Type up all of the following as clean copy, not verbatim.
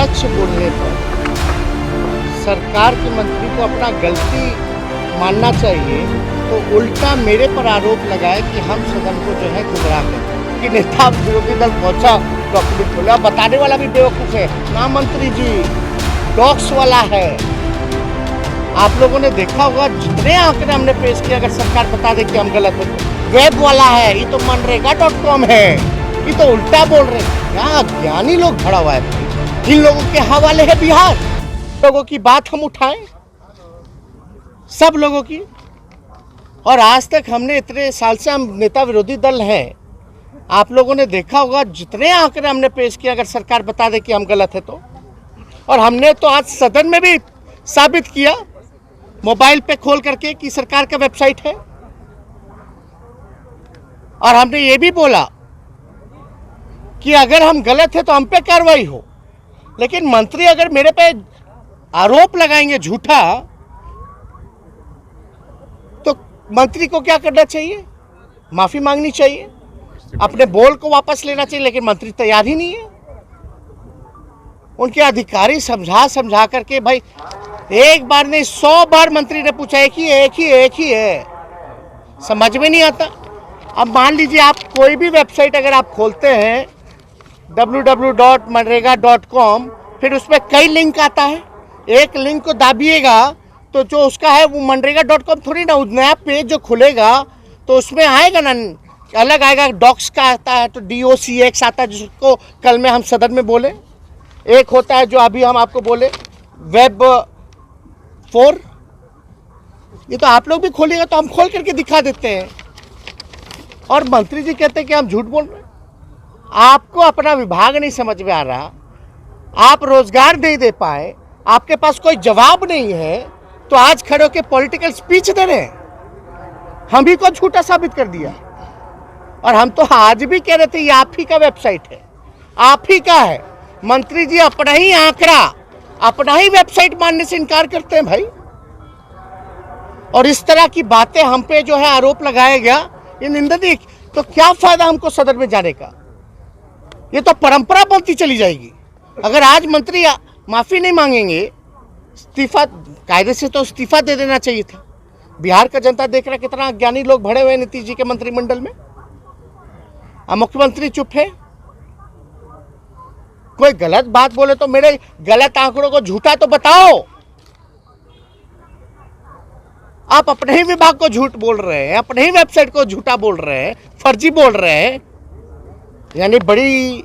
सच बोलने पर सरकार के मंत्री को अपना गलती मानना चाहिए, तो उल्टा मेरे पर आरोप लगाए कि हम सदन को जो है गुमराह करें, कि नेता विरोधी दल पहुंचा डॉक्यूमेंट खोला। बताने वाला भी बेवकूफ़ है ना मंत्री जी, डॉक्स वाला है। आप लोगों ने देखा होगा जितने आंकड़े हमने पेश किए, अगर सरकार बता दे कि हम गलत हैं तो वेब वाला है, ये तो मनरेगा.com है, ये तो उल्टा बोल रहे हैं। क्या ज्ञानी लोग भरा हुआ है। इन लोगों के हवाले है बिहार। लोगों की बात हम उठाएं, सब लोगों की। और आज तक हमने इतने साल से हम नेता विरोधी दल हैं, आप लोगों ने देखा होगा जितने आंकड़े हमने पेश किए, अगर सरकार बता दे कि हम गलत है तो। और हमने तो आज सदन में भी साबित किया मोबाइल पे खोल करके कि सरकार का वेबसाइट है। और हमने ये भी बोला कि अगर हम गलत है तो हम पे कार्रवाई हो। लेकिन मंत्री अगर मेरे पे आरोप लगाएंगे झूठा, तो मंत्री को क्या करना चाहिए? माफी मांगनी चाहिए, अपने बोल को वापस लेना चाहिए। लेकिन मंत्री तैयार ही नहीं है। उनके अधिकारी समझा करके, भाई एक बार नहीं 100 बार मंत्री ने पूछा, एक ही है, समझ में नहीं आता। अब मान लीजिए आप कोई भी वेबसाइट अगर आप खोलते हैं www.manrega.com, फिर उसमें कई लिंक आता है, एक लिंक को दाबिएगा तो जो उसका है वो मनरेगा.com थोड़ी ना, नया पेज जो खुलेगा तो उसमें आएगा ना, अलग आएगा। डॉक्स का आता है तो DOCX आता है, जिसको कल में हम सदन में बोले। एक होता है जो अभी हम आपको बोले वेब 4। ये तो आप लोग भी खोलिएगा तो हम खोल करके दिखा देते हैं। और मंत्री जी कहते हैं कि हम झूठ बोल रहे हैं। आपको अपना विभाग नहीं समझ में आ रहा, आप रोजगार नहीं दे पाए, आपके पास कोई जवाब नहीं है, तो आज खड़े होकर पॉलिटिकल स्पीच दे रहे हैं। हम ही को झूठा साबित कर दिया। और हम तो आज भी कह रहे थे ये आप ही का वेबसाइट है, आप ही का है। मंत्री जी अपना ही आंकड़ा, अपना ही वेबसाइट मानने से इनकार करते हैं भाई। और इस तरह की बातें हम पे जो है आरोप लगाया गया, ये निंदनीय। तो क्या फायदा हमको सदन में जाने का? ये तो परंपरा बनती चली जाएगी। अगर आज मंत्री माफी नहीं मांगेंगे, इस्तीफा, कायदे से तो इस्तीफा दे देना चाहिए था। बिहार का जनता देख रहा है कितना अज्ञानी लोग भरे हुए हैं नीतीश जी के मंत्रिमंडल में। मुख्यमंत्री चुप है। कोई गलत बात बोले तो मेरे गलत आंकड़ों को झूठा तो बताओ। आप अपने ही विभाग को झूठ बोल रहे हैं, अपने ही वेबसाइट को झूठा बोल रहे हैं, फर्जी बोल रहे हैं। यानी बड़ी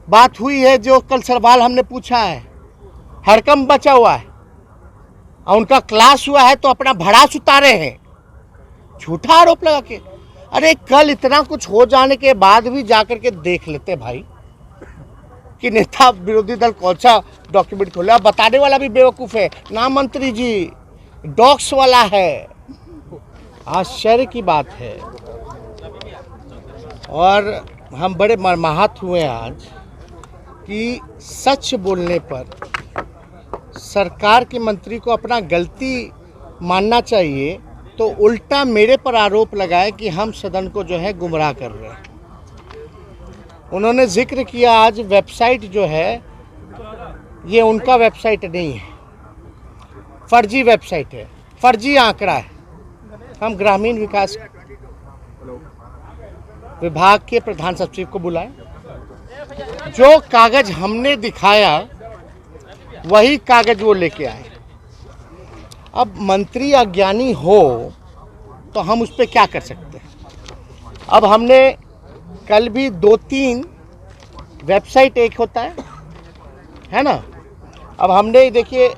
बात हुई है। जो कल सवाल हमने पूछा है, हड़कंप बचा हुआ है और उनका क्लास हुआ है तो अपना भड़ास उतारे हैं, झूठा आरोप लगा के। अरे कल इतना कुछ हो जाने के बाद भी जाकर के देख लेते भाई कि नेता विरोधी दल कौन सा डॉक्यूमेंट खोला। बताने वाला भी बेवकूफ है ना मंत्री जी, डॉक्स वाला है। आश्चर्य की बात है। और हम बड़े मर्माहत हुए आज कि सच बोलने पर सरकार के मंत्री को अपना गलती मानना चाहिए, तो उल्टा मेरे पर आरोप लगाए कि हम सदन को जो है गुमराह कर रहे हैं। उन्होंने जिक्र किया आज वेबसाइट जो है ये उनका वेबसाइट नहीं है, फर्जी वेबसाइट है, फर्जी आंकड़ा है। हम ग्रामीण विकास विभाग के प्रधान सचिव को बुलाएं, जो कागज हमने दिखाया वही कागज वो लेके आए। अब मंत्री अज्ञानी हो तो हम उस पर क्या कर सकते हैं? अब हमने कल भी 2-3 वेबसाइट, एक होता है ना। अब हमने देखिए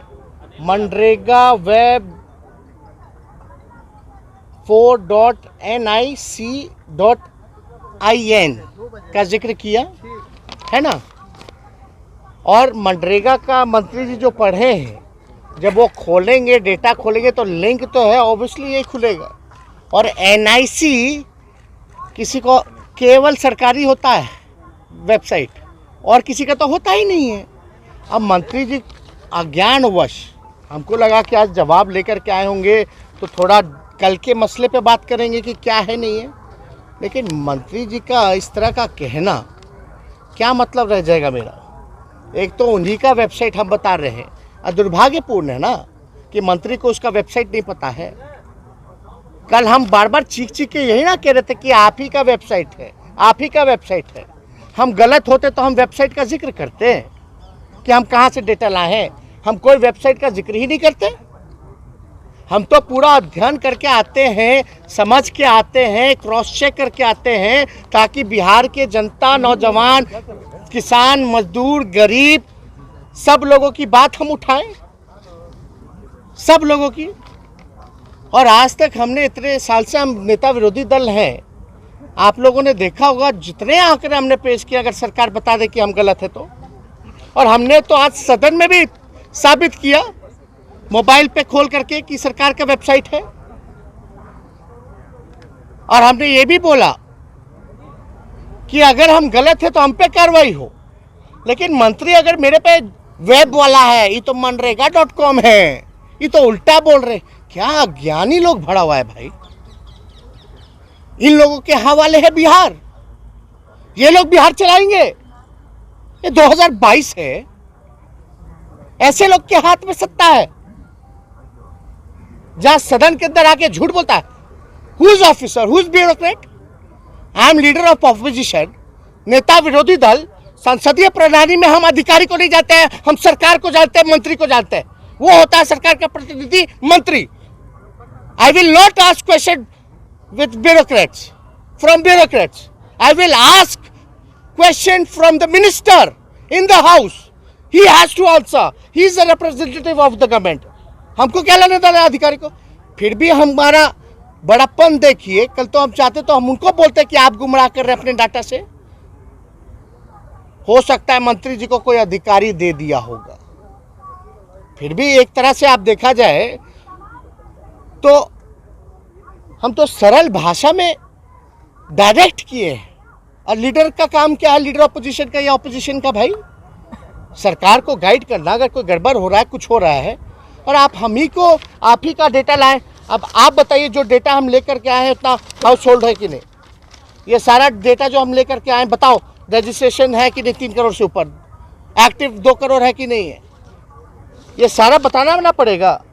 मनरेगा वेब 4.nic.in का जिक्र किया है ना। और मनरेगा का मंत्री जी जो पढ़े हैं, जब वो खोलेंगे, डेटा खोलेंगे तो लिंक तो है, ऑब्वियसली ये खुलेगा। और NIC किसी को केवल सरकारी होता है वेबसाइट, और किसी का तो होता ही नहीं है। अब मंत्री जी अज्ञानवश, हमको लगा कि आज जवाब लेकर के आए होंगे तो थोड़ा कल के मसले पे बात करेंगे कि क्या है नहीं है। लेकिन मंत्री जी का इस तरह का कहना क्या मतलब रह जाएगा मेरा? एक तो उन्हीं का वेबसाइट हम बता रहे हैं, और दुर्भाग्यपूर्ण है ना कि मंत्री को उसका वेबसाइट नहीं पता है। कल हम बार बार चीख चीख के यही ना कह रहे थे कि आप ही का वेबसाइट है, आप ही का वेबसाइट है। हम गलत होते तो हम वेबसाइट का जिक्र करते हैं कि हम कहाँ से डेटा लाए हैं। हम कोई वेबसाइट का जिक्र ही नहीं करते। हम तो पूरा अध्ययन करके आते हैं, समझ के आते हैं, क्रॉस चेक करके आते हैं, ताकि बिहार के जनता, नौजवान, किसान, मजदूर, गरीब, सब लोगों की बात हम उठाएं, सब लोगों की। और आज तक हमने इतने साल से हम नेता विरोधी दल हैं, आप लोगों ने देखा होगा जितने आंकड़े हमने पेश किए, अगर सरकार बता दे कि हम गलत है तो। और हमने तो आज सदन में भी साबित किया मोबाइल पे खोल करके कि सरकार का वेबसाइट है। और हमने ये भी बोला कि अगर हम गलत है तो हम पे कार्रवाई हो। लेकिन मंत्री अगर मेरे पे वेब वाला है, ये तो मनरेगा.com है, ये तो उल्टा बोल रहे। क्या अज्ञानी लोग भरा हुआ है भाई। इन लोगों के हवाले है बिहार, ये लोग बिहार चलाएंगे। ये 2022 है, ऐसे लोग के हाथ में सत्ता है। जहां सदन के अंदर आके झूठ बोलता है, who is officer, who is bureaucrat. I am leader of opposition, नेता विरोधी दल। संसदीय प्रणाली में हम अधिकारी को नहीं जानते हैं, हम सरकार को जानते हैं, मंत्री को जानते हैं। वो होता है सरकार का प्रतिनिधि, मंत्री। I will not ask question with bureaucrats, from bureaucrats. I will ask question from the minister in the house. He has to answer. He is a representative of the government. हमको क्या लेने देना अधिकारी को। फिर भी हमारा बड़ापन देखिए। कल तो हम चाहते तो हम उनको बोलते कि आप गुमराह कर रहे हैं अपने डाटा से। हो सकता है मंत्री जी को कोई अधिकारी दे दिया होगा। फिर भी एक तरह से आप देखा जाए तो हम तो सरल भाषा में डायरेक्ट किए हैं। और लीडर का काम क्या है, लीडर ऑपोजिशन का या ऑपोजिशन का भाई? सरकार को गाइड करना। अगर कोई गड़बड़ हो रहा है, कुछ हो रहा है, और आप हम ही को आप ही का डेटा लाएं। अब आप बताइए, जो डेटा हम लेकर के आए हैं उतना हाउस होल्ड है कि नहीं? ये सारा डेटा जो हम लेकर के आए, बताओ रजिस्ट्रेशन है कि नहीं 3 करोड़ से ऊपर, एक्टिव 2 करोड़ है कि नहीं है? ये सारा बताना ना पड़ेगा।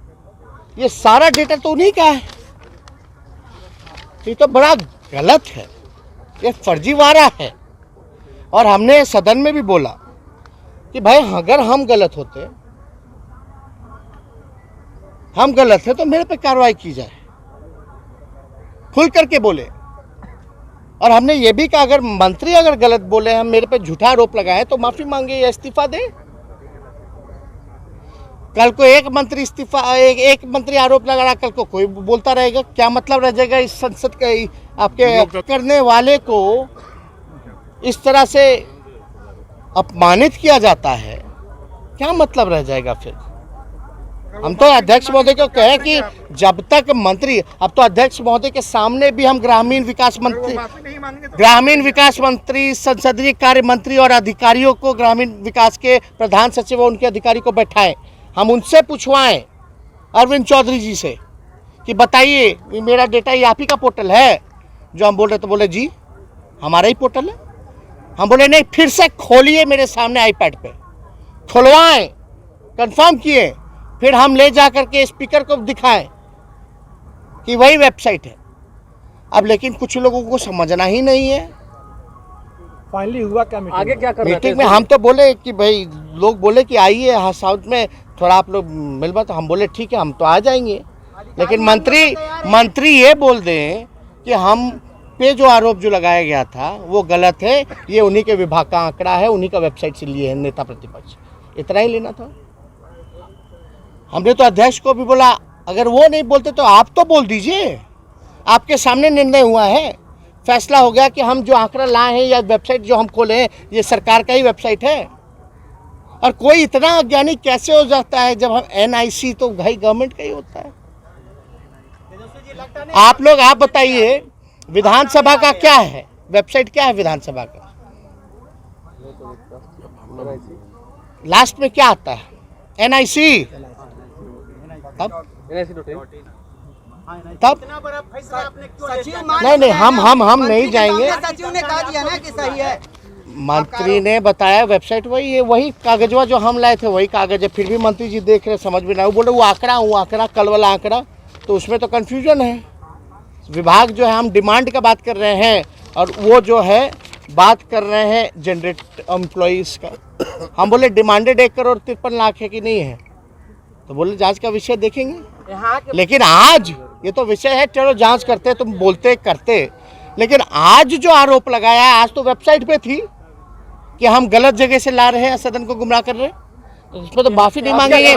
ये सारा डेटा तो उन्हीं का है। ये तो बड़ा गलत है, ये फर्जीवाड़ा है। और हमने सदन में भी बोला कि भाई अगर हम गलत है तो मेरे पे कार्रवाई की जाए, खुल करके बोले। और हमने ये भी कहा अगर मंत्री अगर गलत बोले, हम मेरे पे झूठा आरोप लगाए तो माफी मांगे या इस्तीफा दे। कल को एक मंत्री आरोप लगा रहा, कल को कोई बोलता रहेगा, क्या मतलब रह जाएगा इस संसद के आपके करने वाले को इस तरह से अपमानित किया जाता है, क्या मतलब रह जाएगा फिर? हम तो अध्यक्ष महोदय को कहें कि जब तक मंत्री, अब तो अध्यक्ष महोदय के सामने भी हम ग्रामीण विकास मंत्री, संसदीय कार्य मंत्री और अधिकारियों को, ग्रामीण विकास के प्रधान सचिव और उनके अधिकारी को बैठाएं, हम उनसे पूछवाएं अरविंद चौधरी जी से कि बताइए मेरा डेटा ये आप ही का पोर्टल है जो हम बोल रहे, तो बोले जी हमारा ही पोर्टल है। हम बोले नहीं, फिर से खोलिए मेरे सामने आईपैड पे, खुलवाएं, कंफर्म किए, फिर हम ले जा करके स्पीकर को दिखाएं कि वही वेबसाइट है। अब लेकिन कुछ लोगों को समझना ही नहीं है। फाइनली हुआ क्या मीटिंग? आगे क्या कर रहे थे? मीटिंग में हम तो बोले कि भाई, लोग बोले कि आइए साउथ में थोड़ा आप लोग मिलवा, तो हम बोले ठीक है हम तो आ जाएंगे। लेकिन मंत्री ये बोल दें कि हम पे जो आरोप जो लगाया गया था वो गलत है, ये उन्हीं के विभाग का आंकड़ा है, उन्हीं का वेबसाइट से लिए है नेता प्रतिपक्ष, इतना ही लेना था। हमने तो अध्यक्ष को भी बोला अगर वो नहीं बोलते तो आप तो बोल दीजिए, आपके सामने निर्णय हुआ है, फैसला हो गया कि हम जो आंकड़ा लाए हैं या वेबसाइट जो हम खोले हैं ये सरकार का ही वेबसाइट है। और कोई इतना अज्ञानी कैसे हो जाता है जब हम NIC तो भाई गवर्नमेंट का ही होता है। आप लोग आप बताइए विधानसभा का क्या है वेबसाइट, क्या है विधानसभा का? लास्ट में क्या आता है? NIC। तब नहीं हम नहीं जाएंगे। सचिव ने कहा दिया ना कि सही है। मंत्री ने बताया वेबसाइट वही है, वही कागजवा जो हम लाए थे वही कागज है। फिर भी मंत्री जी देख रहे, समझ में ना, वो बोले वो आंकड़ा कल वाला आंकड़ा, तो उसमें तो कन्फ्यूजन है। विभाग जो है, हम डिमांड का बात कर रहे हैं और वो जो है बात कर रहे हैं जनरेट एम्प्लॉइज़ का। हम बोले डिमांडेड 1,53,00,000 है कि नहीं है, तो बोले जांच का विषय देखेंगे। लेकिन आज ये तो विषय है, चलो जांच करते, तुम बोलते करते, लेकिन आज जो आरोप लगाया है, आज तो वेबसाइट पे थी कि हम गलत जगह से ला रहे हैं, सदन को गुमराह कर रहे हैं, तो इसमें तो माफी नहीं मांगेंगे।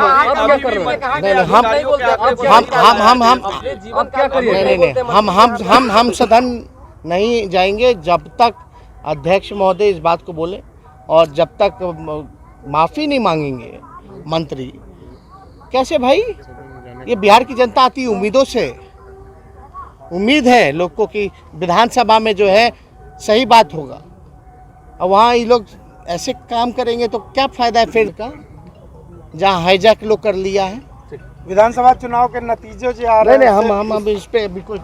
हम सदन नहीं जाएंगे जब तक अध्यक्ष महोदय इस बात को बोले, और जब तक माफी नहीं मांगेंगे मंत्री। कैसे भाई, ये बिहार की जनता आती उम्मीदों से, उम्मीद है लोग को कि विधानसभा में जो है सही बात होगा, और वहाँ ये लोग ऐसे काम करेंगे तो क्या फायदा है फिर का, जहाँ हाईजैक लोग कर लिया है। विधानसभा चुनाव के नतीजे जो आ रहे हैं, हम इस पे अभी कुछ